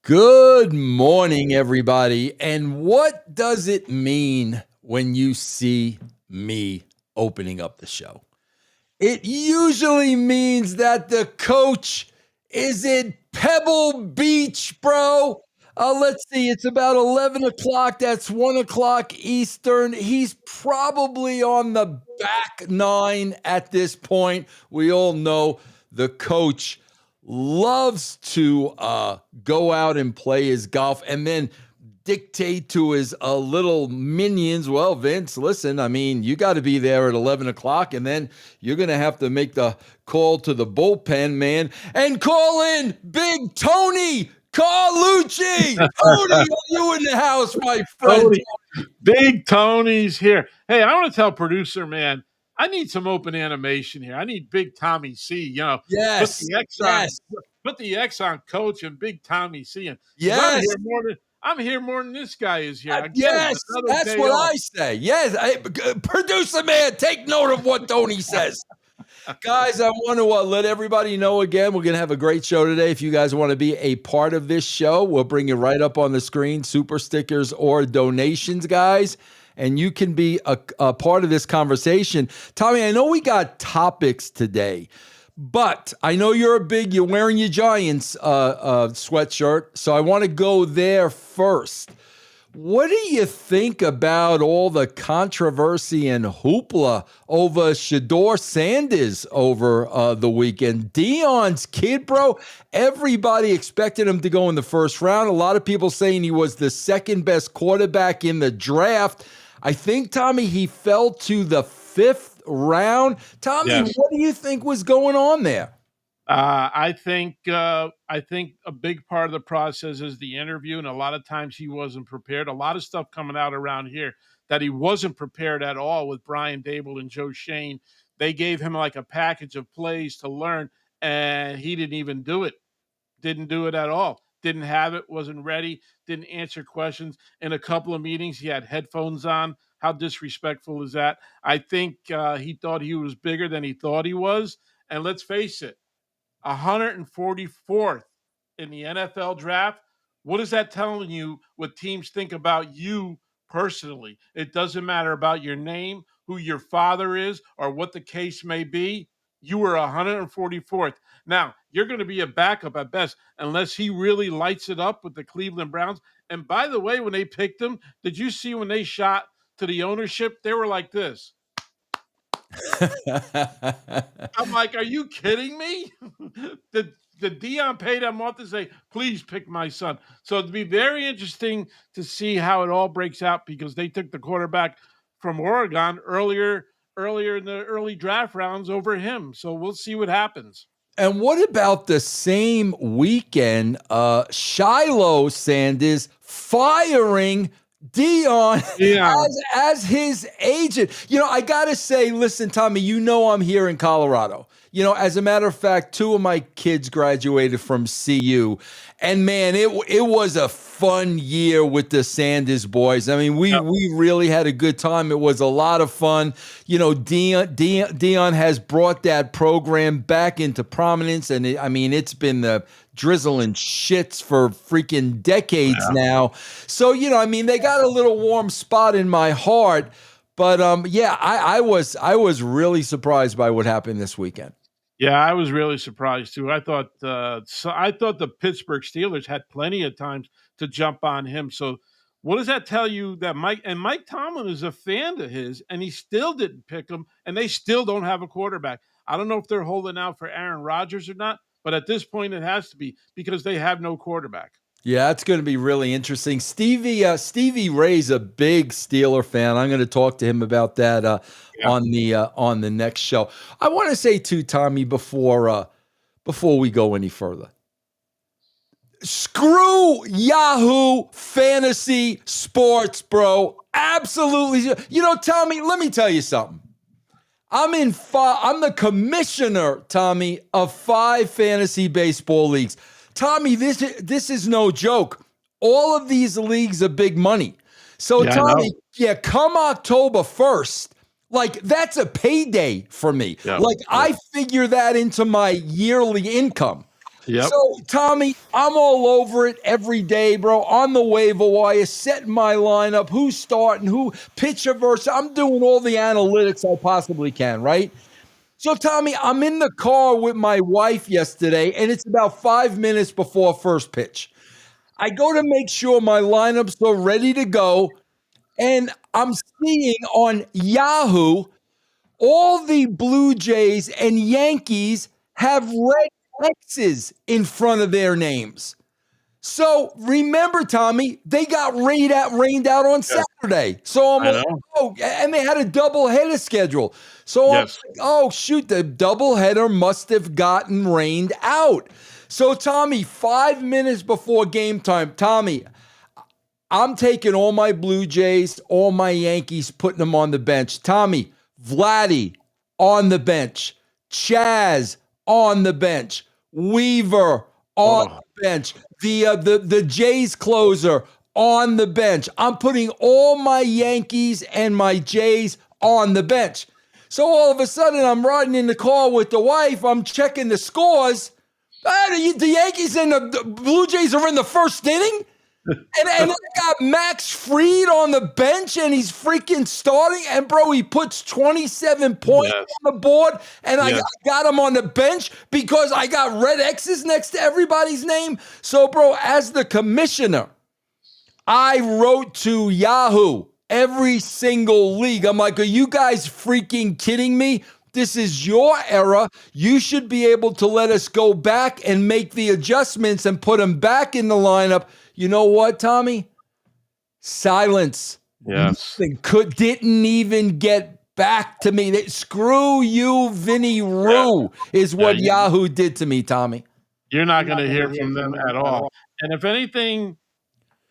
Good morning, everybody. And what does it mean when you see me opening up the show? It usually means that the coach is in Pebble Beach, bro. Let's see, it's about 11 o'clock. That's 1 o'clock Eastern. He's probably on the back nine at this point. We all know the coach loves to go out and play his golf and then dictate to his little minions, well, Vince, listen, I mean, you got to be there at 11 o'clock, and then you're going to have to make the call to the bullpen, man, and call in Big Tony Carlucci. Tony, are you in the house, my friend? Tony, Big Tony's here. Hey, I want to tell producer, man, I need some open animation here. I need Big Tommy C, Yes, put the X on Coach and Big Tommy C. And yes. I'm here more than this guy is here. Yes, that's what I say. Yes, producer man, take note of what Tony says. Guys, I want to let everybody know again, we're going to have a great show today. If you guys want to be a part of this show, we'll bring it right up on the screen, super stickers or donations, guys. And you can be a part of this conversation. Tommy, I know we got topics today, but I know you're wearing your Giants sweatshirt, so I want to go there first. What do you think about all the controversy and hoopla over Shedeur Sanders over the weekend? Deion's kid, bro. Everybody expected him to go in the first round. A lot of people saying he was the second best quarterback in the draft. I think, Tommy, he fell to the fifth round. Tommy, yes. What do you think was going on there? I think a big part of the process is the interview, and a lot of times he wasn't prepared. A lot of stuff coming out around here that he wasn't prepared at all with Brian Dable and Joe Shane. They gave him like a package of plays to learn, and he didn't even do it. Didn't do it at all. Didn't have it, wasn't ready, didn't answer questions. In a couple of meetings, he had headphones on. How disrespectful is that? I think he thought he was bigger than he thought he was. And let's face it, 144th in the NFL draft. What is that telling you what teams think about you personally? It doesn't matter about your name, who your father is, or what the case may be. You were 144th. Now, you're going to be a backup at best unless he really lights it up with the Cleveland Browns. And by the way, when they picked him, did you see when they shot to the ownership? They were like this. I'm like, are you kidding me? Did Deion pay them off to say, please pick my son? So it'd be very interesting to see how it all breaks out because they took the quarterback from Oregon earlier in the early draft rounds over him. So we'll see what happens. And what about the same weekend, Shedeur Sanders firing Deion as his agent? I got to say, listen, Tommy, I'm here in Colorado. As a matter of fact, 2 of my kids graduated from CU. And, man, it was a fun year with the Sanders boys. I mean, we really had a good time. It was a lot of fun. Deion has brought that program back into prominence. And, it's been the drizzle and shits for freaking decades now. So, they got a little warm spot in my heart. But, I was really surprised by what happened this weekend. Yeah, I was really surprised too. I thought the Pittsburgh Steelers had plenty of times to jump on him. So what does that tell you that Mike Tomlin is a fan of his and he still didn't pick him and they still don't have a quarterback? I don't know if they're holding out for Aaron Rodgers or not, but at this point it has to be because they have no quarterback. Yeah, it's going to be really interesting. Stevie Ray's a big Steeler fan. I'm going to talk to him about that on the next show. I want to say too, Tommy, before we go any further, screw Yahoo Fantasy Sports, bro. Absolutely. Tommy, let me tell you something. I'm the commissioner, Tommy, of 5 fantasy baseball leagues. Tommy, this is no joke. All of these leagues are big money. So, Tommy, come October 1st, that's a payday for me. I figure that into my yearly income. Yep. So, Tommy, I'm all over it every day, bro. On the waiver wire, setting my lineup, who's starting, who pitcher versus. I'm doing all the analytics I possibly can, right? So, Tommy, I'm in the car with my wife yesterday, and it's about 5 minutes before first pitch. I go to make sure my lineups are ready to go, and I'm seeing on Yahoo all the Blue Jays and Yankees have red X's in front of their names. So remember, Tommy, they got rained out on Saturday. So I'm like, oh, and they had a doubleheader schedule. So I'm like, oh, shoot, the doubleheader must have gotten rained out. So, Tommy, 5 minutes before game time, Tommy, I'm taking all my Blue Jays, all my Yankees, putting them on the bench. Tommy, Vladdy on the bench. Chaz on the bench. Weaver on the bench. The Jays closer on the bench. I'm putting all my Yankees and my Jays on the bench. So all of a sudden, I'm riding in the car with the wife. I'm checking the scores. The Yankees and the Blue Jays are in the first inning. And I got Max Fried on the bench, and he's freaking starting. And, bro, he puts 27 points on the board, and I got him on the bench because I got red X's next to everybody's name. So, bro, as the commissioner, I wrote to Yahoo every single league. I'm like, are you guys freaking kidding me? This is your era. You should be able to let us go back and make the adjustments and put them back in the lineup. You know what, Tommy? Silence. Yes. Didn't even get back to me. Screw you, Vinny Roo, is what Yahoo did to me, Tommy. You're not going to hear from them at all. And if anything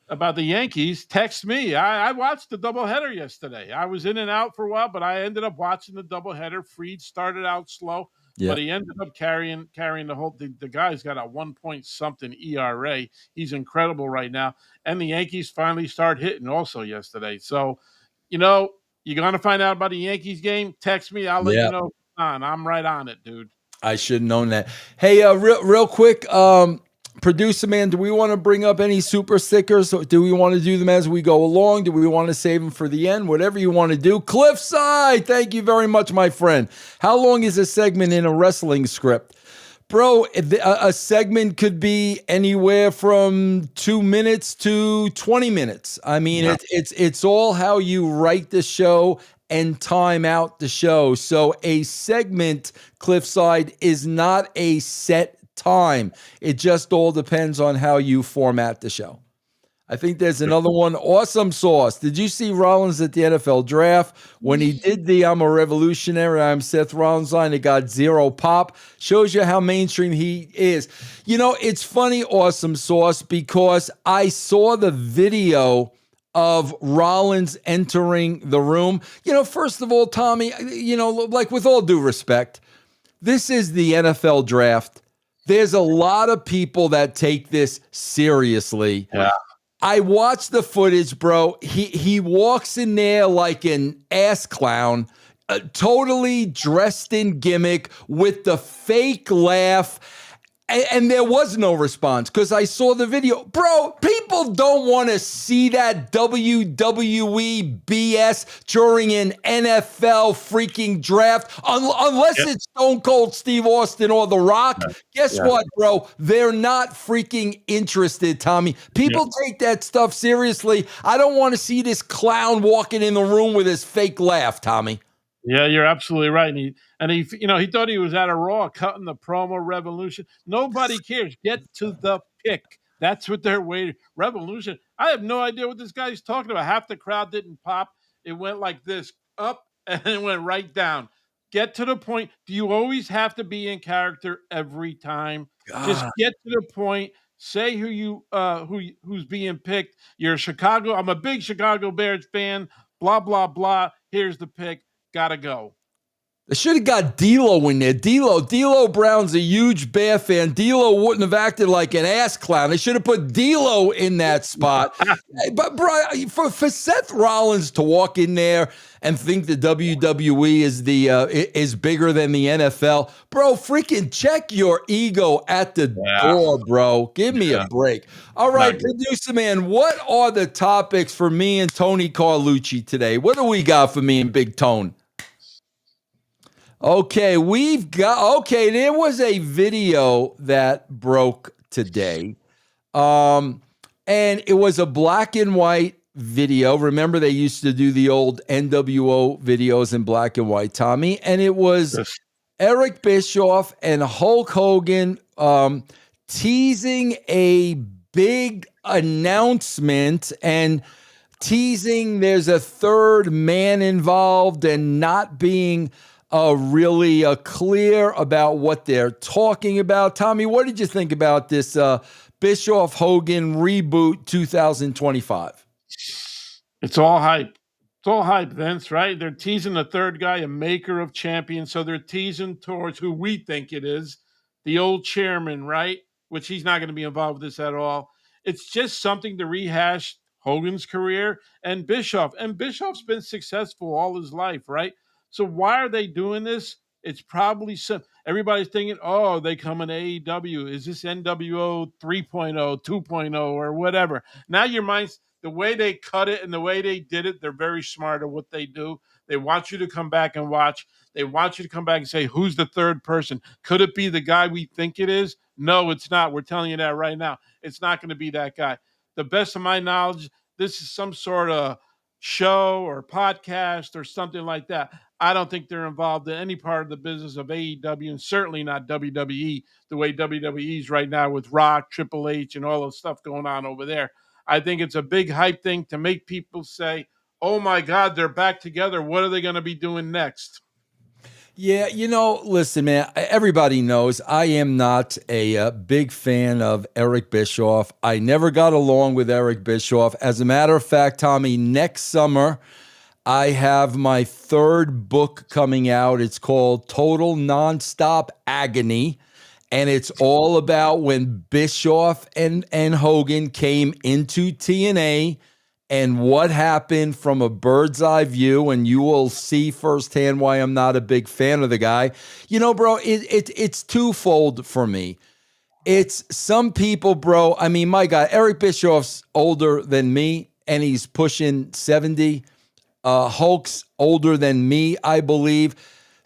about the Yankees, text me. I watched the doubleheader yesterday. I was in and out for a while, but I ended up watching the doubleheader. Fried started out slow, but he ended up carrying the whole. The guy's got a 1 point something ERA. He's incredible right now. And the Yankees finally start hitting also yesterday. So, you're going to find out about the Yankees game. Text me. I'll let you know. I'm right on it, dude. I should have known that. Hey, real quick, producer man, do we want to bring up any super stickers? Do we want to do them as we go along? Do we want to save them for the end? Whatever you want to do. Cliffside, thank you very much, my friend. How long is a segment in a wrestling script? Bro, a segment could be anywhere from 2 minutes to 20 minutes. I mean, it's all how you write the show and time out the show. So a segment, Cliffside, is not a set time. It just all depends on how you format the show. I think there's another one. Awesome Sauce. Did you see Rollins at the NFL draft? When he did the I'm a revolutionary, I'm Seth Rollins line, it got 0 pop. Shows you how mainstream he is. It's funny, Awesome Sauce, because I saw the video of Rollins entering the room. First of all, Tommy, like with all due respect, this is the NFL draft. There's a lot of people that take this seriously. Yeah. I watched the footage, bro. He walks in there like an ass clown, totally dressed in gimmick with the fake laugh. And there was no response because I saw the video. Bro, people don't want to see that WWE BS during an NFL freaking draft unless it's Stone Cold Steve Austin or The Rock. Guess what, bro? They're not freaking interested, Tommy. People take that stuff seriously. I don't want to see this clown walking in the room with his fake laugh, Tommy. Yeah, you're absolutely right. And he he thought he was at a Raw cutting the promo Revolution. Nobody cares. Get to the pick. That's what they're waiting. Revolution. I have no idea what this guy's talking about. Half the crowd didn't pop. It went like this, up, and it went right down. Get to the point. Do you always have to be in character every time? Just get to the point. Say who's being picked. You're Chicago. I'm a big Chicago Bears fan. Blah blah blah. Here's the pick. Gotta go. They should have got D'Lo in there. D'Lo Brown's a huge Bear fan. D'Lo wouldn't have acted like an ass clown. They should have put D'Lo in that spot. But bro, for Seth Rollins to walk in there and think the WWE is bigger than the NFL, bro, freaking check your ego at the door, bro. Give me a break. All right, producer man, what are the topics for me and Tony Carlucci today? What do we got for me and Big Tone? Okay, there was a video that broke today. And it was a black and white video. Remember, they used to do the old NWO videos in black and white, Tommy. And it was Eric Bischoff and Hulk Hogan teasing a big announcement and teasing there's a third man involved and not being really clear about what they're talking about. Tommy, what did you think about this Bischoff Hogan reboot 2025? It's all hype. It's all hype, Vince, right? They're teasing the third guy, a maker of champions. So they're teasing towards who we think it is, the old chairman, right? Which he's not going to be involved with this at all. It's just something to rehash Hogan's career and Bischoff. And Bischoff's been successful all his life, right? So why are they doing this? It's probably everybody's thinking, oh, they come in AEW. Is this NWO 3.0, 2.0, or whatever? Now your mind's the way they cut it and the way they did it, they're very smart at what they do. They want you to come back and watch. They want you to come back and say, who's the third person? Could it be the guy we think it is? No, it's not. We're telling you that right now. It's not going to be that guy. The best of my knowledge, this is some sort of show or podcast or something like that. I don't think they're involved in any part of the business of AEW and certainly not WWE the way WWE is right now with Rock, Triple H, and all the stuff going on over there. I think it's a big hype thing to make people say, oh my God, they're back together. What are they going to be doing next? Yeah, listen, man, everybody knows I am not a big fan of Eric Bischoff. I never got along with Eric Bischoff. As a matter of fact, Tommy, next summer, I have my third book coming out. It's called Total Nonstop Agony. And it's all about when Bischoff and Hogan came into TNA and what happened from a bird's eye view. And you will see firsthand why I'm not a big fan of the guy. Bro, it's twofold for me. It's some people, bro. I mean, my God, Eric Bischoff's older than me and he's pushing 70. Hulk's older than me, I believe.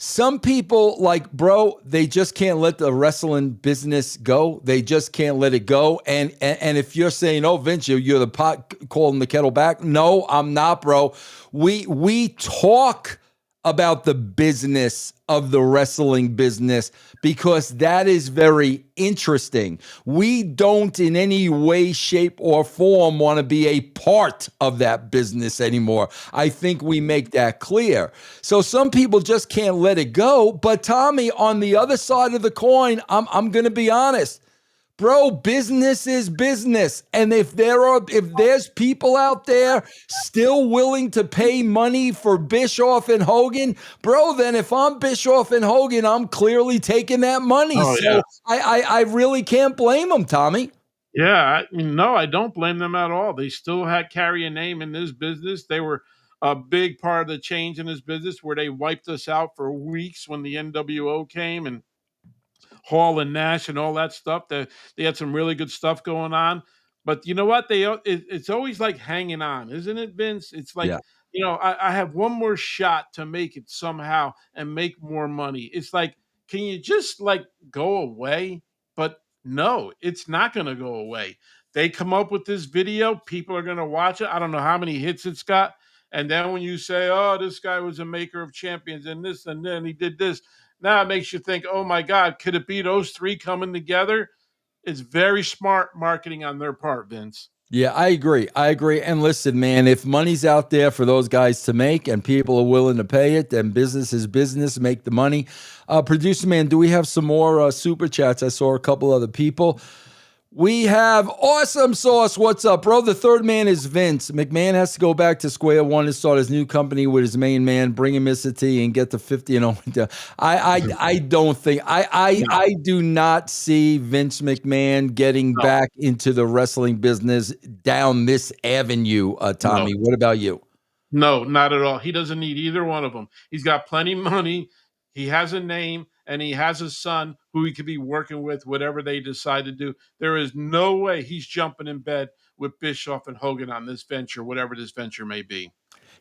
Some people, like, bro, they just can't let the wrestling business go. They just can't let it go. And if you're saying, oh, Vince, you're the pot calling the kettle back. No, I'm not, bro. We talk about the business of the wrestling business because that is very interesting. We don't in any way, shape, or form want to be a part of that business anymore. I think we make that clear. So some people just can't let it go. But Tommy, on the other side of the coin, I'm going to be honest. Bro, business is business. And if there's people out there still willing to pay money for Bischoff and Hogan, bro, then if I'm Bischoff and Hogan, I'm clearly taking that money. I really can't blame them, Tommy. Yeah, no, I don't blame them at all. They still carry a name in this business. They were a big part of the change in this business where they wiped us out for weeks when the NWO came and Hall and Nash and all that stuff. They had some really good stuff going on. But you know what? It's always like hanging on, isn't it, Vince? It's like, I have one more shot to make it somehow and make more money. It's like, can you just like go away? But no, it's not going to go away. They come up with this video. People are going to watch it. I don't know how many hits it's got. And then when you say, oh, this guy was a maker of champions and this and then he did this. Now it makes you think, oh my God, could it be those three coming together? It's very smart marketing on their part, Vince. Yeah, I agree. And listen, man, if money's out there for those guys to make and people are willing to pay it, then business is business, make the money. Producer man, do we have some more super chats? I saw a couple other people. We have Awesome Sauce. What's up, bro? The third man is Vince. McMahon has to go back to square one and start his new company with his main man, bring him Mr. T, and get to 50 and 0. I don't think I do not see Vince McMahon getting back into the wrestling business down this avenue. Tommy, what about you? No, not at all. He doesn't need either one of them. He's got plenty of money. He has a name, and he has a son who he could be working with, whatever they decide to do. There is no way he's jumping in bed with Bischoff and Hogan on this venture, whatever this venture may be.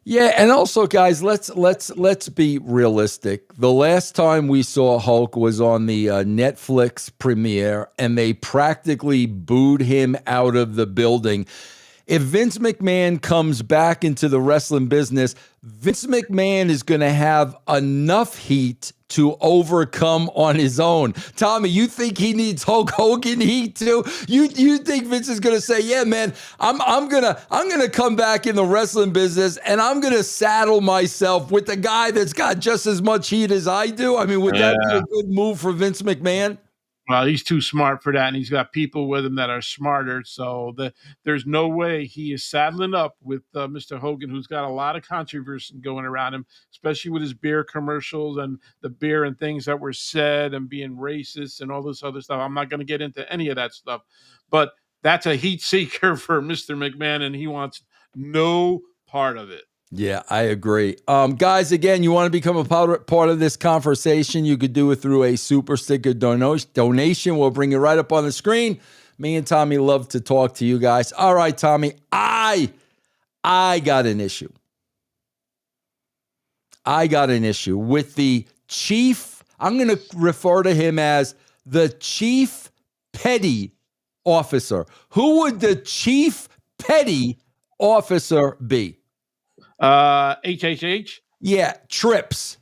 Yeah, and also, guys, let's be realistic. The last time we saw Hulk was on the Netflix premiere, and they practically booed him out of the building. If Vince McMahon comes back into the wrestling business, Vince McMahon is going to have enough heat to overcome on his own. Tommy, you think he needs Hulk Hogan heat too? You think Vince is going to say, "Yeah, man, I'm gonna come back in the wrestling business and I'm gonna saddle myself with the guy that's got just as much heat as I do"? I mean, would that be a good move for Vince McMahon? Well, he's too smart for that, and he's got people with him that are smarter. So there's no way he is saddling up with Mr. Hogan, who's got a lot of controversy going around him, especially with his beer commercials and the beer and things that were said and being racist and all this other stuff. I'm not going to get into any of that stuff, but that's a heat seeker for Mr. McMahon, and he wants no part of it. Yeah, I agree. Guys, again, you want to become a part of this conversation, you could do it through a super sticker donation. We'll bring it right up on the screen. Me and Tommy love to talk to you guys. All right, Tommy, I got an issue. I got an issue with the chief. I'm going to refer to him as the chief petty officer. Who would the chief petty officer be? HHH? Yeah, Trips.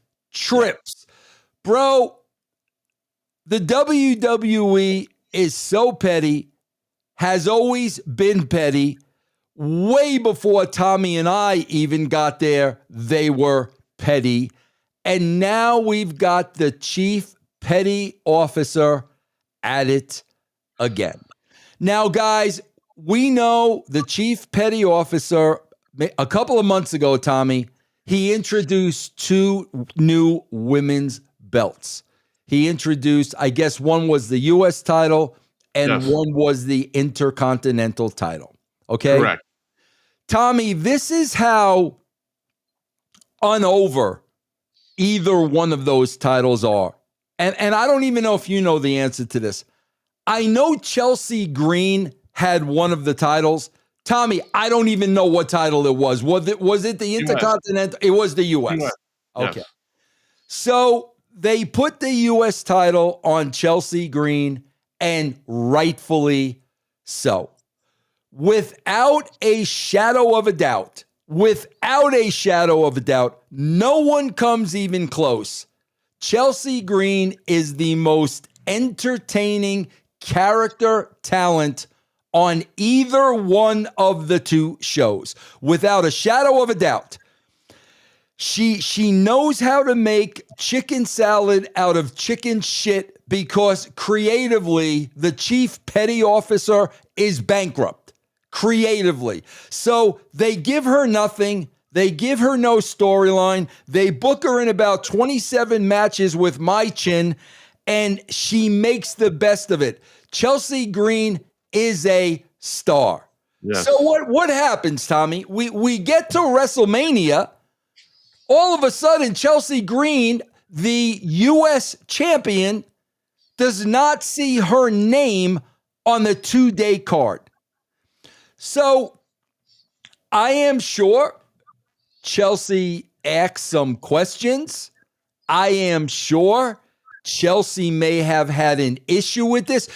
Bro, the WWE is so petty, has always been petty. Way before Tommy and I even got there, they were petty. And now we've got the chief petty officer at it again. Now, guys, we know the chief petty officer. A couple of months ago, Tommy, he introduced 2 new women's belts. He introduced, I guess one was the U.S. title and one was the Intercontinental title. Okay? Correct. Tommy, this is how unover either one of those titles are. And I don't even know if you know the answer to this. I know Chelsea Green had one of the titles. Tommy, I don't even know what title it was. Was it the Intercontinental? It was the U.S. Okay. Yes. So they put the U.S. title on Chelsea Green, and rightfully so. Without a shadow of a doubt, no one comes even close. Chelsea Green is the most entertaining character talent on either one of the 2 shows, without a shadow of a doubt. She knows how to make chicken salad out of chicken shit because creatively the chief petty officer is bankrupt. Creatively. So they give her nothing. They give her no storyline. They book her in about 27 matches with my chin, and she makes the best of it. Chelsea Green is a star. Yes. So what happens, Tommy? We get to WrestleMania. All of a sudden, Chelsea Green, the U.S. champion, does not see her name on the 2-day card. So I am sure Chelsea asked some questions. I am sure Chelsea may have had an issue with this.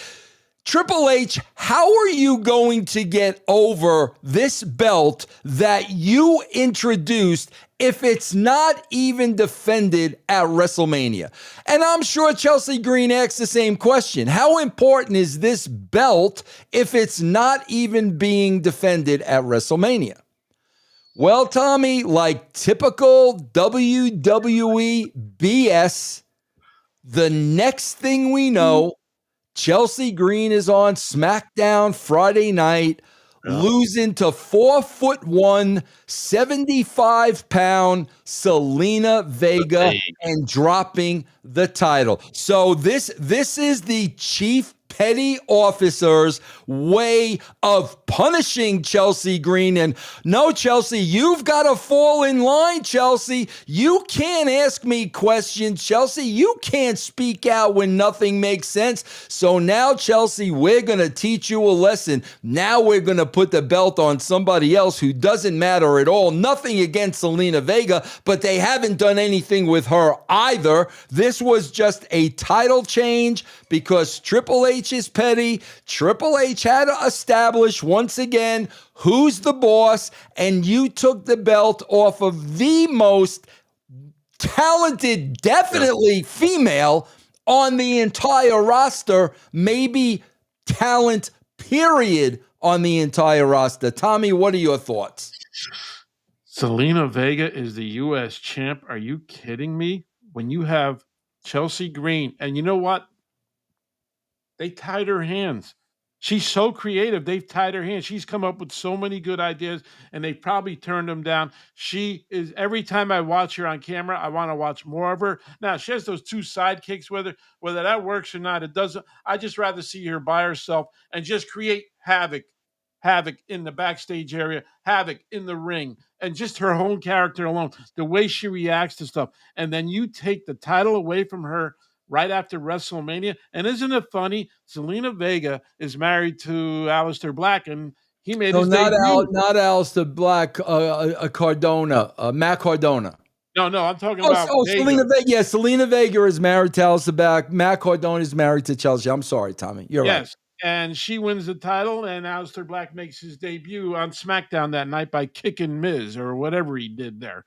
Triple H, how are you going to get over this belt that you introduced if it's not even defended at WrestleMania? And I'm sure Chelsea Green asked the same question. How important is this belt if it's not even being defended at WrestleMania? Well, Tommy, like typical WWE BS, the next thing we know, Chelsea Green is on SmackDown Friday night, losing to 4'1", 75-pound Selena Vega and dropping the title. So this is the chief petty officer's way of punishing Chelsea Green. And no, Chelsea, you've got to fall in line, Chelsea. You can't ask me questions, Chelsea. You can't speak out when nothing makes sense. So now, Chelsea, we're going to teach you a lesson. Now we're going to put the belt on somebody else who doesn't matter at all. Nothing against Selena Vega, but they haven't done anything with her either. This was just a title change because Triple H is petty. Triple H had to establish once again who's the boss, and you took the belt off of the most talented, definitely female on the entire roster, maybe talent, period, on the entire roster. Tommy, what are your thoughts? Selena Vega is the U.S. champ. Are you kidding me? When you have Chelsea Green, and you know what? They tied her hands. She's so creative. They've tied her hands. She's come up with so many good ideas, and they probably turned them down. She is, every time I watch her on camera, I want to watch more of her. Now, she has those two sidekicks, whether that works or not, it doesn't. I just rather see her by herself and just create havoc in the backstage area, havoc in the ring, and just her own character alone, the way she reacts to stuff. And then you take the title away from her right after WrestleMania. And isn't it funny? Selena Vega is married to Aleister Black, and he made his debut. Not Aleister Black, Cardona, Matt Cardona. No, I'm talking about Vega. Selena Vega. Yeah, Selena Vega is married to Aleister Black. Matt Cardona is married to Chelsea. I'm sorry, Tommy. You're right. Yes, and she wins the title, and Aleister Black makes his debut on SmackDown that night by kicking Miz or whatever he did there.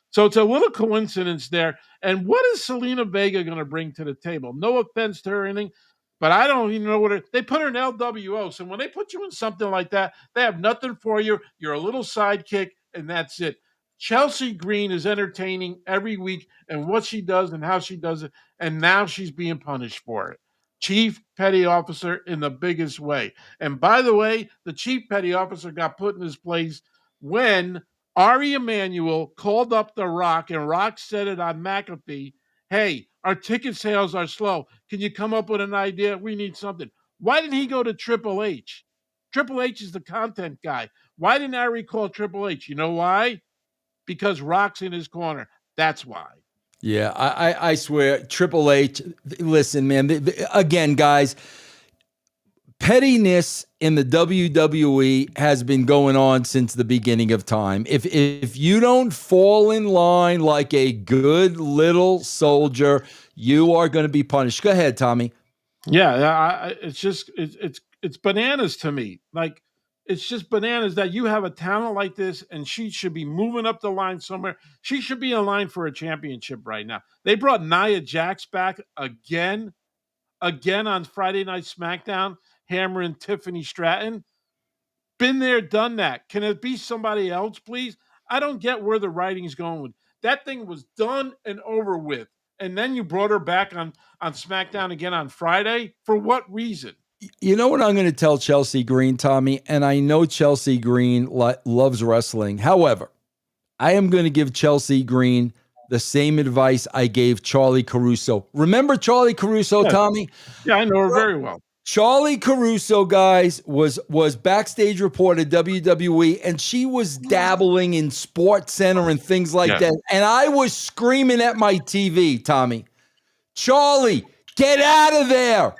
So it's a little coincidence there. And what is Selena Vega going to bring to the table? No offense to her or anything, but I don't even know they put her in LWO. So when they put you in something like that, they have nothing for you. You're a little sidekick, and that's it. Chelsea Green is entertaining every week and what she does and how she does it. And now she's being punished for it. Chief Petty Officer in the biggest way. And by the way, the Chief Petty Officer got put in his place when Ari Emanuel called up The Rock, and Rock said it on McAfee, hey, our ticket sales are slow. Can you come up with an idea? We need something. Why didn't he go to Triple H? Triple H is the content guy. Why didn't Ari call Triple H? You know why? Because Rock's in his corner. That's why. Yeah, I swear, Triple H, listen, man, again, guys, pettiness in the WWE has been going on since the beginning of time. If you don't fall in line like a good little soldier, you are going to be punished. Go ahead, Tommy. Yeah, it's just it's bananas to me. Like, it's just bananas that you have a talent like this, and she should be moving up the line somewhere. She should be in line for a championship right now. They brought Nia Jax back again on Friday Night SmackDown, hammering Tiffany Stratton. Been there, done that. Can it be somebody else, please? I don't get where the writing's going with. That thing was done and over with. And then you brought her back on SmackDown again on Friday. For what reason? You know what I'm going to tell Chelsea Green, Tommy? And I know Chelsea Green loves wrestling. However, I am going to give Chelsea Green the same advice I gave Charlie Caruso. Remember Charlie Caruso, yeah. Tommy? Yeah, I know her very well. Charlie Caruso, guys, was backstage report at WWE, and she was dabbling in Sports Center and things like that. And I was screaming at my TV, Tommy, Charlie, get out of there.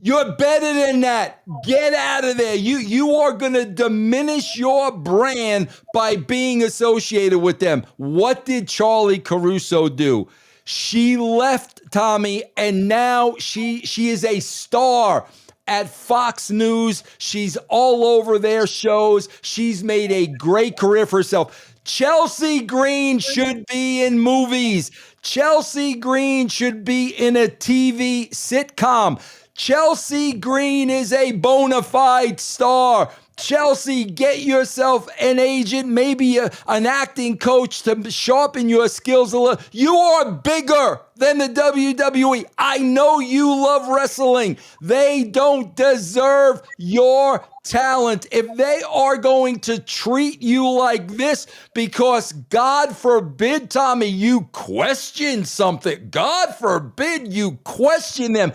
You're better than that. Get out of there. You are going to diminish your brand by being associated with them. What did Charlie Caruso do? She left, Tommy, and now she is a star at Fox News. She's all over their shows. She's made a great career for herself. Chelsea Green should be in movies. Chelsea Green should be in a TV sitcom. Chelsea Green is a bona fide star. Chelsea, get yourself an agent, maybe an acting coach to sharpen your skills a little. You are bigger than the WWE. I know you love wrestling. They don't deserve your talent. If they are going to treat you like this, because God forbid, Tommy, you question something. God forbid you question them.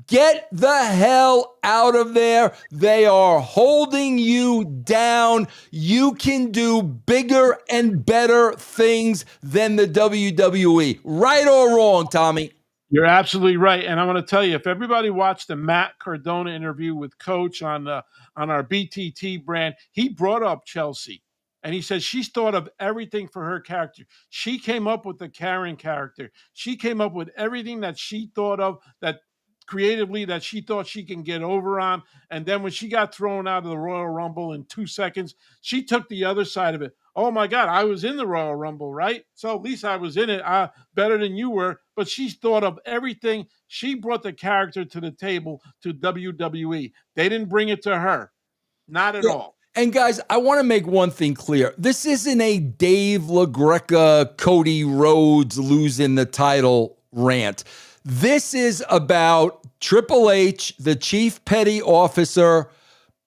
Get the hell out of there. They are holding you down. You can do bigger and better things than the WWE. Right or wrong, Tommy? You're absolutely right. And I'm going to tell you, if everybody watched the Matt Cardona interview with Coach on our BTT brand, he brought up Chelsea. And he says she's thought of everything for her character. She came up with the Karen character. She came up with everything that she thought of, that creatively, that she thought she can get over on. And then when she got thrown out of the Royal Rumble in 2 seconds, she took the other side of it. Oh my God, I was in the Royal Rumble, right? So at least I was in it better than you were. But she's thought of everything. She brought the character to the table to WWE. They didn't bring it to her. Not at all. And guys, I want to make one thing clear. This isn't a Dave LaGreca, Cody Rhodes losing the title rant. This is about Triple H, the chief petty officer,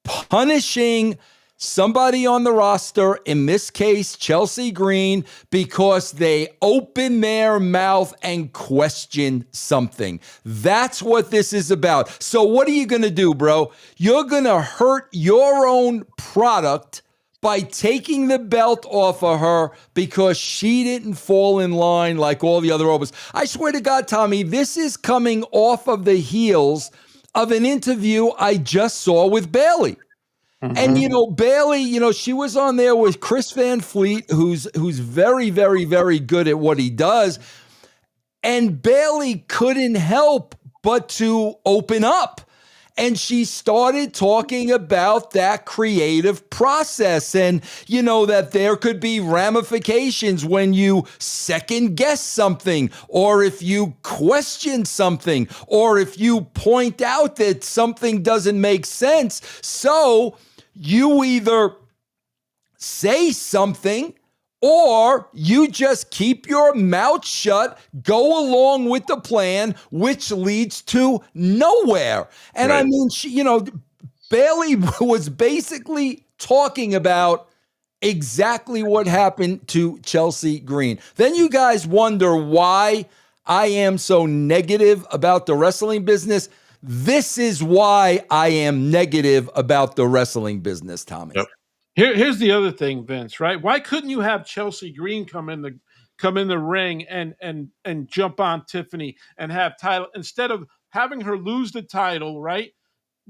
punishing somebody on the roster, in this case, Chelsea Green, because they open their mouth and question something. That's what this is about. So what are you going to do, bro? You're going to hurt your own product by taking the belt off of her because she didn't fall in line like all the other Opens. I swear to God, Tommy, this is coming off of the heels of an interview I just saw with Bayley. And, Bayley, she was on there with Chris Van Fleet, who's very, very, very good at what he does. And Bayley couldn't help but to open up. And she started talking about that creative process and, that there could be ramifications when you second guess something, or if you question something, or if you point out that something doesn't make sense. So you either say something or you just keep your mouth shut, go along with the plan, which leads to nowhere. And right. I mean, Bayley was basically talking about exactly what happened to Chelsea Green. Then you guys wonder why I am so negative about the wrestling business. This is why I am negative about the wrestling business, Tommy. Yep. Here's the other thing, Vince, right? Why couldn't you have Chelsea Green come in the ring and jump on Tiffany and have title, instead of having her lose the title, right?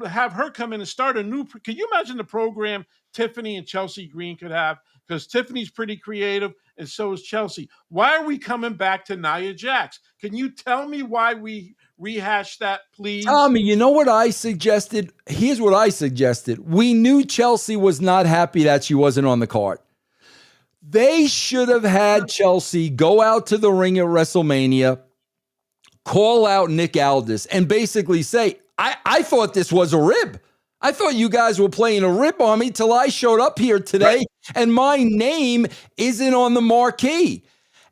Have her come in and start a new. Can you imagine the program Tiffany and Chelsea Green could have? Because Tiffany's pretty creative and so is Chelsea. Why are we coming back to Nia Jax? Can you tell me why we rehash that, please? Tommy, you know what I suggested? Here's what I suggested. We knew Chelsea was not happy that she wasn't on the card. They should have had Chelsea go out to the ring at WrestleMania, call out Nick Aldis, and basically say, I thought this was a rib. I thought you guys were playing a rib on me till I showed up here today, right, and my name isn't on the marquee.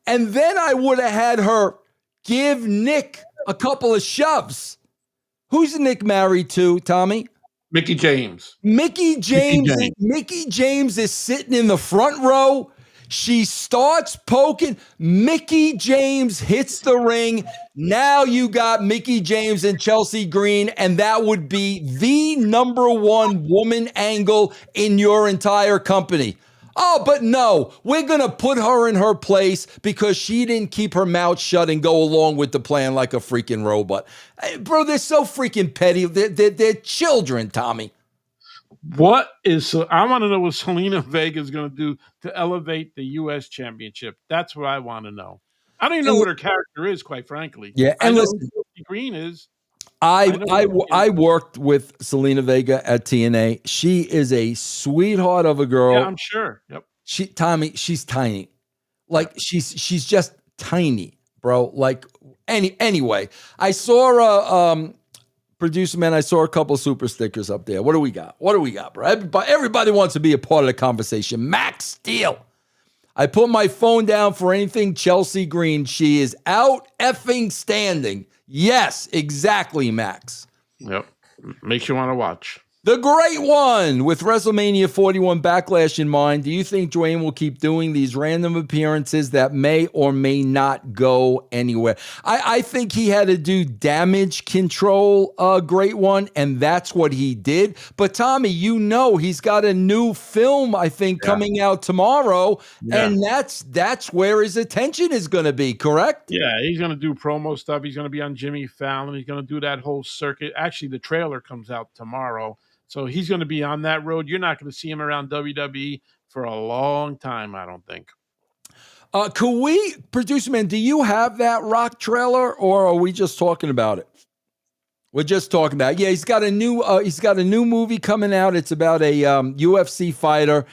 And then I would have had her give Nick a couple of shoves. Who's Nick married to, Tommy? Mickie James. Mickey James is sitting in the front row. She starts poking. Mickie James hits the ring. Now you got Mickie James and Chelsea Green, and that would be the number one woman angle in your entire company. Oh, but no, we're going to put her in her place because she didn't keep her mouth shut and go along with the plan like a freaking robot. Hey, bro, they're so freaking petty. They're children, Tommy. I want to know what Selena Vega is going to do to elevate the U.S. Championship. That's what I want to know. I don't even know what her character is, quite frankly. Yeah, and listen, who Green is. I worked with Selena Vega at TNA. She is a sweetheart of a girl. Yeah, I'm sure. Yep. She's tiny. Like she's just tiny, bro. Like anyway, I saw a Producer man, I saw a couple super stickers up there. What do we got? What do we got, bro? Everybody wants to be a part of the conversation. Max Steele. I put my phone down for anything Chelsea Green. She is out effing standing. Yes, exactly, Max. Yep. Makes you want to watch. The Great One, with WrestleMania 41 Backlash in mind, do you think Dwayne will keep doing these random appearances that may or may not go anywhere? I think he had to do damage control, Great One, and that's what he did. But Tommy, he's got a new film, I think, coming out tomorrow, and that's where his attention is going to be, correct? Yeah, he's going to do promo stuff. He's going to be on Jimmy Fallon. He's going to do that whole circuit. Actually, the trailer comes out tomorrow. So he's going to be on that road. You're not going to see him around WWE for a long time, I don't think. Could we, producer man, do you have that Rock trailer, or are we just talking about it? We're just talking about it. Yeah, he's got a new movie coming out. It's about a UFC fighter,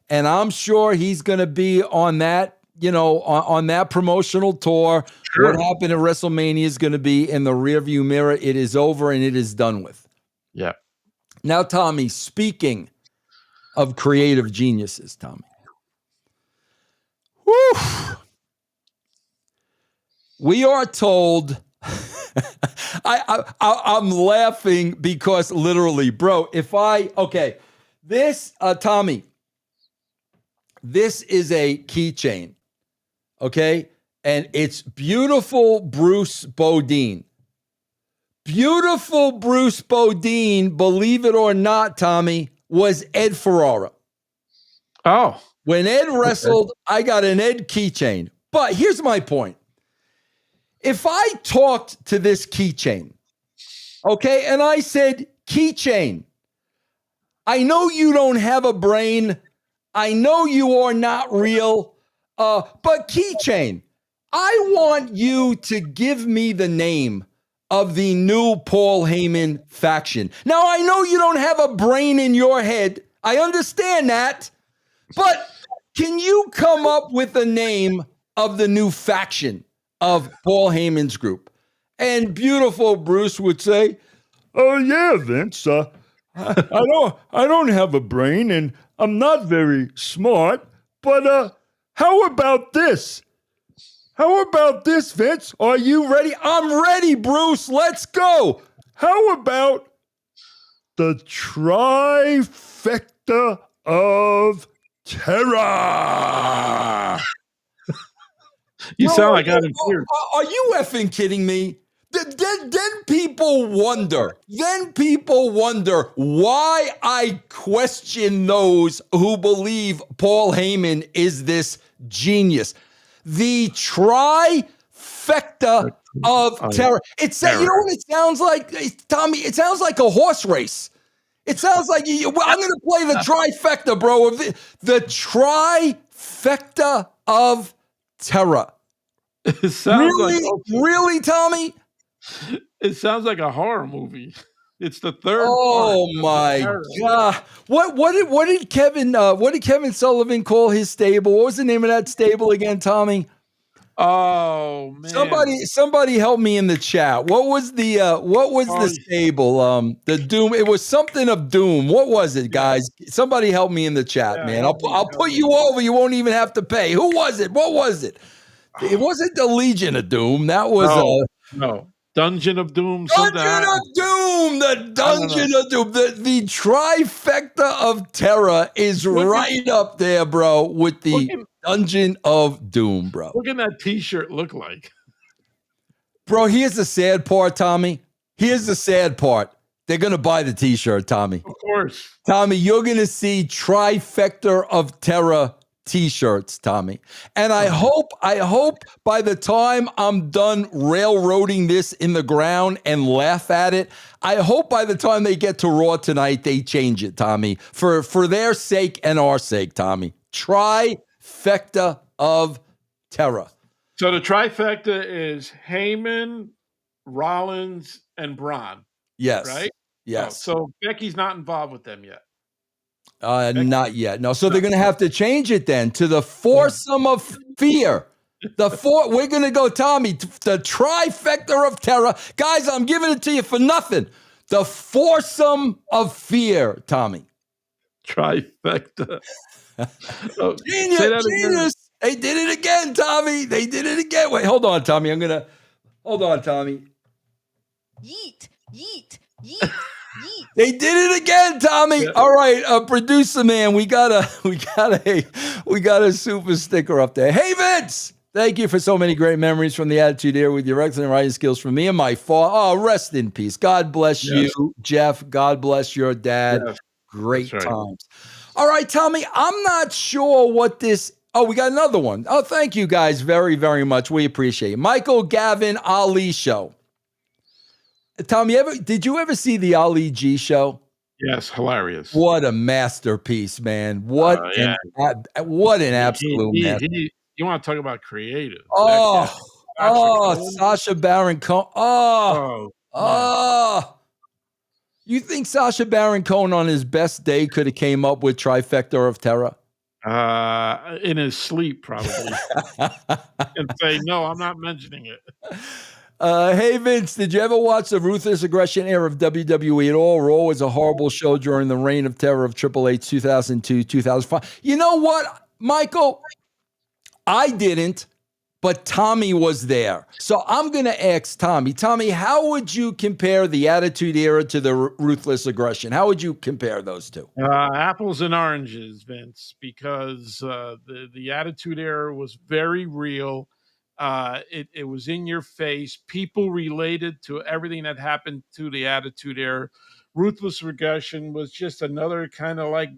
and I'm sure he's going to be on that, on that promotional tour. Sure. What happened at WrestleMania is going to be in the rearview mirror. It is over and it is done with. Yeah. Now, Tommy, speaking of creative geniuses, Tommy. Whew, we are told, I'm laughing because literally, bro, Tommy, this is a keychain, okay? And it's beautiful Bruce Bodine. Beautiful Bruce Bodine, believe it or not, Tommy, was Ed Ferrara. Oh. When Ed wrestled, I got an Ed keychain. But here's my point. If I talked to this keychain, okay, and I said, keychain, I know you don't have a brain. I know you are not real. But keychain, I want you to give me the name of the new Paul Heyman faction. Now, I know you don't have a brain in your head. I understand that. But can you come up with a name of the new faction of Paul Heyman's group? And beautiful Bruce would say, "Oh yeah, Vince. I don't have a brain and I'm not very smart, but how about this? How about this, Vince? Are you ready?" "I'm ready, Bruce. Let's go." "How about the trifecta of terror?" You sound like Adam Pearce. Are you effing kidding me? Then people wonder. Why I question those who believe Paul Heyman is this genius. The trifecta of terror. You know what it sounds like, Tommy? It sounds like a horse race. It sounds like I'm going to play the trifecta, bro. The trifecta of terror. It sounds really, Tommy? It sounds like a horror movie. It's the third. Oh my God! What did Kevin Sullivan call his stable? What was the name of that stable again, Tommy? Oh man! Somebody help me in the chat. What was the stable? The Doom. It was something of Doom. What was it, guys? Somebody help me in the chat, man. I'll put you over. You won't even have to pay. Who was it? What was it? It wasn't the Legion of Doom. That was no. Dungeon of Doom. The Dungeon of Doom. The trifecta of terror is right up there, bro, with the Dungeon of Doom, bro. What can that T-shirt look like? Bro, here's the sad part, Tommy. Here's the sad part. They're going to buy the T-shirt, Tommy. Of course. Tommy, you're going to see trifecta of terror T-shirts, Tommy. And I hope by the time I'm done railroading this in the ground and laugh at it, I hope by the time they get to Raw tonight, they change it, Tommy, for their sake and our sake, Tommy. Trifecta of terror. So the trifecta is Heyman, Rollins, and Braun. Yes. Right? Yes. So Becky's not involved with them yet. Not yet. No. So they're going to have to change it then to the foursome of fear. We're going to go, Tommy, the trifecta of terror. Guys, I'm giving it to you for nothing. The foursome of fear, Tommy. Trifecta. Genius, say that genius. They did it again, Tommy. They did it again. Wait, hold on, Tommy. Hold on, Tommy. Yeet, yeet, yeet, yeet. They did it again, Tommy. Yeah. All right, producer man, we got a super sticker up there. Hey, Vince. Thank you for so many great memories from the Attitude Era with your excellent writing skills from me and my father. Oh, rest in peace. God bless you, Jeff. God bless your dad. Yes. Great Right. times. All right, Tommy, I'm not sure what this. Oh, we got another one. Oh, thank you guys very, very much. We appreciate it. Michael Gavin Ali Show. Tommy, did you ever see the Ali G Show? Yes, hilarious. What a masterpiece, man. What an absolute masterpiece. You want to talk about creative? Sacha Baron Cohen. You think Sacha Baron Cohen on his best day could have came up with Trifecta of Terror? In his sleep, probably. And say, no, I'm not mentioning it. Hey, Vince, did you ever watch the Ruthless Aggression era of WWE at all? Raw was a horrible show during the reign of terror of Triple H 2002, 2005. You know what, Michael? I didn't, but Tommy was there. So I'm going to ask Tommy. Tommy, how would you compare the Attitude Era to the Ruthless Aggression? How would you compare those two? Apples and oranges, Vince, because the Attitude Era was very real. It was in your face. People related to everything that happened to the Attitude Era. Ruthless Aggression was just another kind of like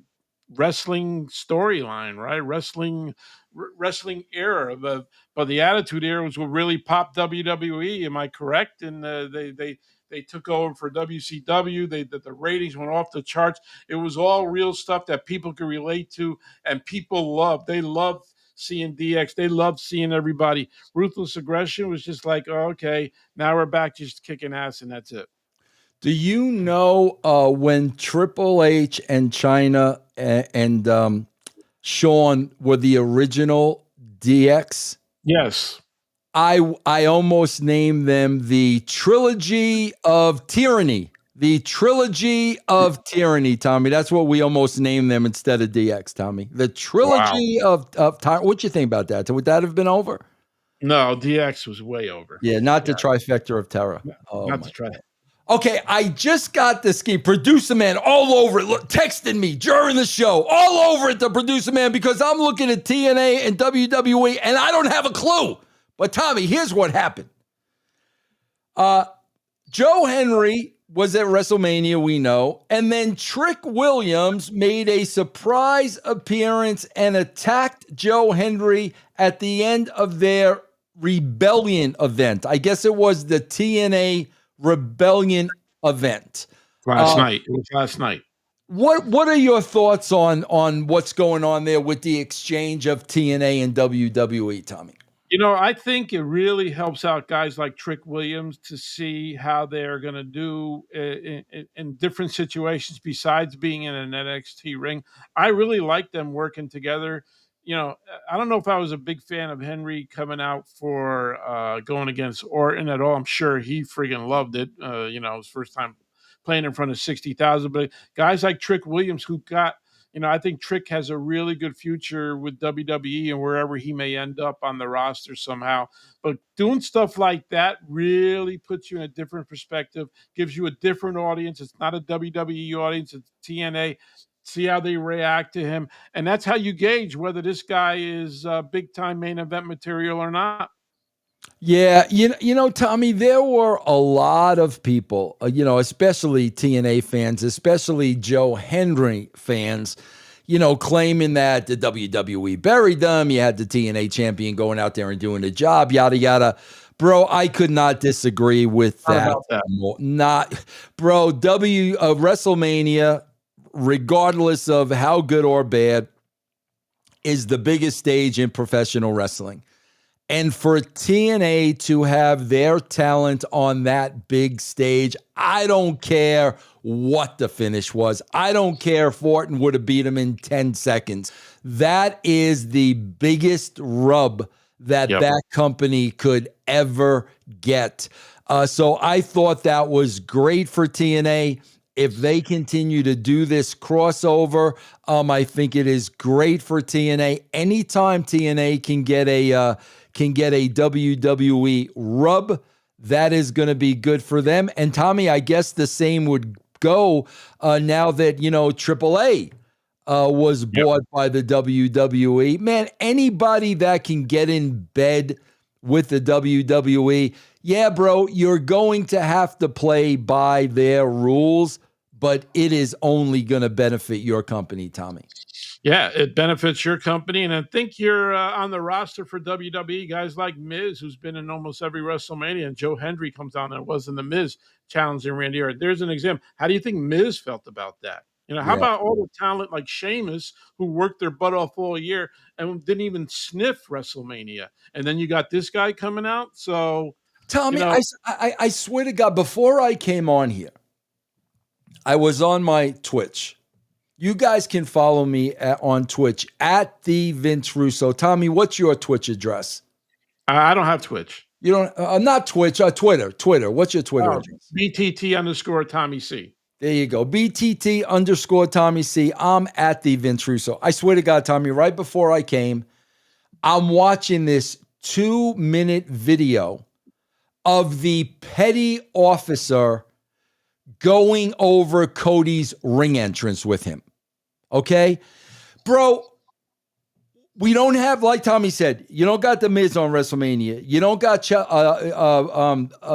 wrestling storyline, right? Wrestling era. But the Attitude Era was what really popped WWE. Am I correct? And they took over for WCW. The ratings went off the charts. It was all real stuff that people could relate to, and people loved. They loved seeing DX. They loved seeing everybody. Ruthless Aggression was just like, oh, okay, now we're back just kicking ass, and that's it. Do you know when Triple H and Chyna and Shawn were the original DX? Yes. I almost named them the Trilogy of Tyranny. The Trilogy of Tyranny, Tommy. That's what we almost named them instead of DX, Tommy. The Trilogy of Tyranny. What you think about that? Would that have been over? No, DX was way over. Yeah, not the Trifecta of Terror. Not the Trifecta. Okay, I just got the scheme. Producer man all over it. Look, texting me during the show, all over it, the producer man, because I'm looking at TNA and WWE, and I don't have a clue. But Tommy, here's what happened. Joe Henry was at WrestleMania, we know, and then Trick Williams made a surprise appearance and attacked Joe Henry at the end of their Rebellion event. I guess it was the TNA Rebellion event. Last night. It was last night. What are your thoughts on what's going on there with the exchange of TNA and WWE, Tommy? You know, I think it really helps out guys like Trick Williams to see how they're going to do in different situations besides being in an NXT ring. I really like them working together. You know, I don't know if I was a big fan of Henry coming out for going against Orton at all. I'm sure he friggin' loved it. You know, his first time playing in front of 60,000. But guys like Trick Williams who got, you know, I think Trick has a really good future with WWE and wherever he may end up on the roster somehow. But doing stuff like that really puts you in a different perspective, gives you a different audience. It's not a WWE audience, it's TNA. See how they react to him. And that's how you gauge whether this guy is big-time main event material or not. Yeah, you know, Tommy, there were a lot of people, you know, especially TNA fans, especially Joe Henry fans, you know, claiming that the WWE buried them. You had the TNA champion going out there and doing the job, yada, yada. Bro, I could not disagree with that. WrestleMania, regardless of how good or bad, is the biggest stage in professional wrestling. And for TNA to have their talent on that big stage, I don't care what the finish was. I don't care if Orton would have beat him in 10 seconds. That is the biggest rub that that company could ever get. So I thought that was great for TNA. If they continue to do this crossover, I think it is great for TNA. Anytime TNA can get a WWE rub, that is going to be good for them. And Tommy, I guess the same would go now that AAA was bought by the WWE. Man, anybody that can get in bed with the WWE, yeah, bro, you're going to have to play by their rules, but it is only going to benefit your company, Tommy. Yeah, it benefits your company. And I think you're on the roster for WWE, guys like Miz, who's been in almost every WrestleMania, and Joe Hendry comes down and was in the Miz challenging Randy Orton. There's an example. How do you think Miz felt about that? How about all the talent like Sheamus, who worked their butt off all year and didn't even sniff WrestleMania? And then you got this guy coming out. So, Tommy, I swear to God, before I came on here, I was on my Twitch. You guys can follow me on Twitch at the Vince Russo. Tommy, what's your Twitch address? I don't have Twitch. You don't? Not Twitch. Twitter. Twitter. What's your Twitter address? BTT_Tommy C. There you go. BTT_Tommy C. I'm at the Vince Russo. I swear to God, Tommy, right before I came, I'm watching this 2-minute video of the petty officer going over Cody's ring entrance with him. Okay? Bro, we don't have, like Tommy said, you don't got The Miz on WrestleMania. You don't got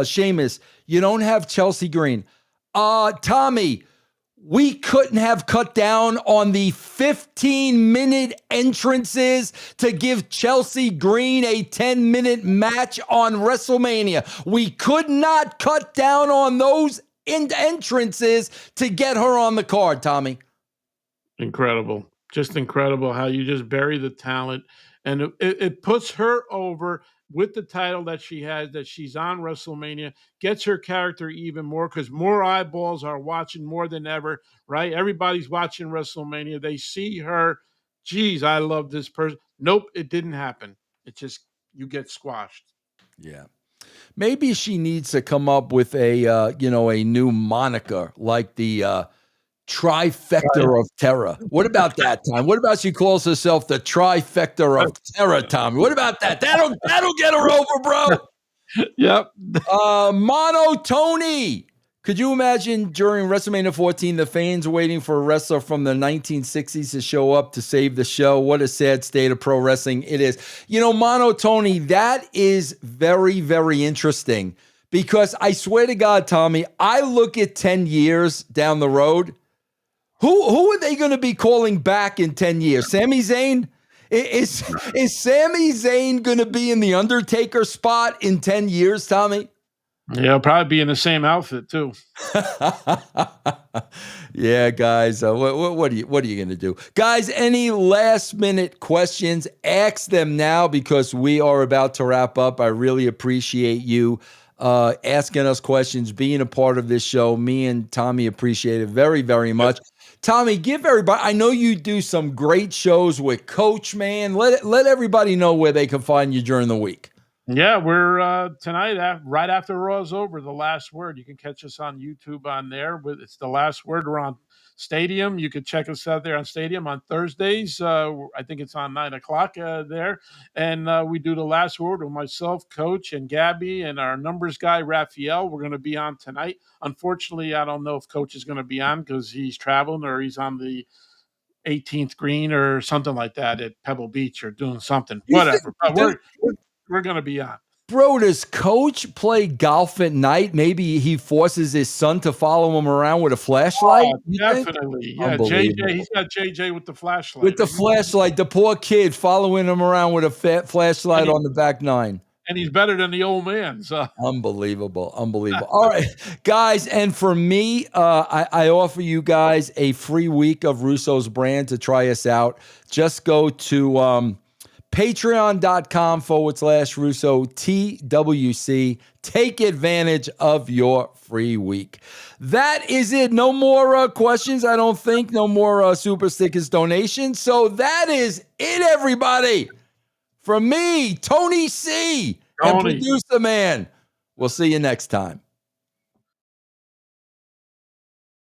Sheamus. You don't have Chelsea Green. Tommy, we couldn't have cut down on the 15-minute entrances to give Chelsea Green a 10-minute match on WrestleMania. We could not cut down on those entrances to get her on the card, Tommy. Incredible. Just incredible how you just bury the talent. And it puts her over with the title that she has, that she's on WrestleMania, gets her character even more because more eyeballs are watching more than ever, right? Everybody's watching WrestleMania. They see her. Geez, I love this person. Nope, it didn't happen. It just, you get squashed. Yeah. Maybe she needs to come up with a new moniker like the Trifecta of Terror. What about that, Tom? What about she calls herself the Trifecta of Terror, Tommy? What about that? That'll get her over, bro. Yep. Mono Tony. Could you imagine during WrestleMania 14, the fans waiting for a wrestler from the 1960s to show up to save the show? What a sad state of pro wrestling it is. Mono Tony, that is very, very interesting because I swear to God, Tommy, I look at 10 years down the road. Who are they going to be calling back in 10 years? Sami Zayn? Is Sami Zayn going to be in the Undertaker spot in 10 years, Tommy? Yeah, I'll probably be in the same outfit too. Yeah, guys. What are you going to do, guys? Any last minute questions? Ask them now because we are about to wrap up. I really appreciate you asking us questions, being a part of this show. Me and Tommy appreciate it very, very much. Tommy, give everybody, I know you do some great shows with Coach, man. Let everybody know where they can find you during the week. Yeah, we're tonight, right after Raw's over, The Last Word. You can catch us on YouTube on there. It's The Last Word. We're on Stadium. You can check us out there on Stadium on Thursdays. I think it's on 9 o'clock there. And we do The Last Word with myself, Coach, and Gabby, and our numbers guy, Raphael. We're going to be on tonight. Unfortunately, I don't know if Coach is going to be on because he's traveling or he's on the 18th green or something like that at Pebble Beach or doing something. Whatever. But we're going to be on. Bro, does Coach play golf at night? Maybe he forces his son to follow him around with a flashlight? Definitely. Yeah, JJ, he's got JJ with the flashlight. With the flashlight, the poor kid following him around with a flashlight on the back nine. And he's better than the old man. So Unbelievable. All right, guys. And for me, I offer you guys a free week of Russo's brand to try us out. Just go to patreon.com/Russo TWC. Take advantage of your free week. That is it. No more questions, I don't think. No more super stickers donations. So that is it, everybody. From me, Tony C. and Tony. Producer Man. We'll see you next time.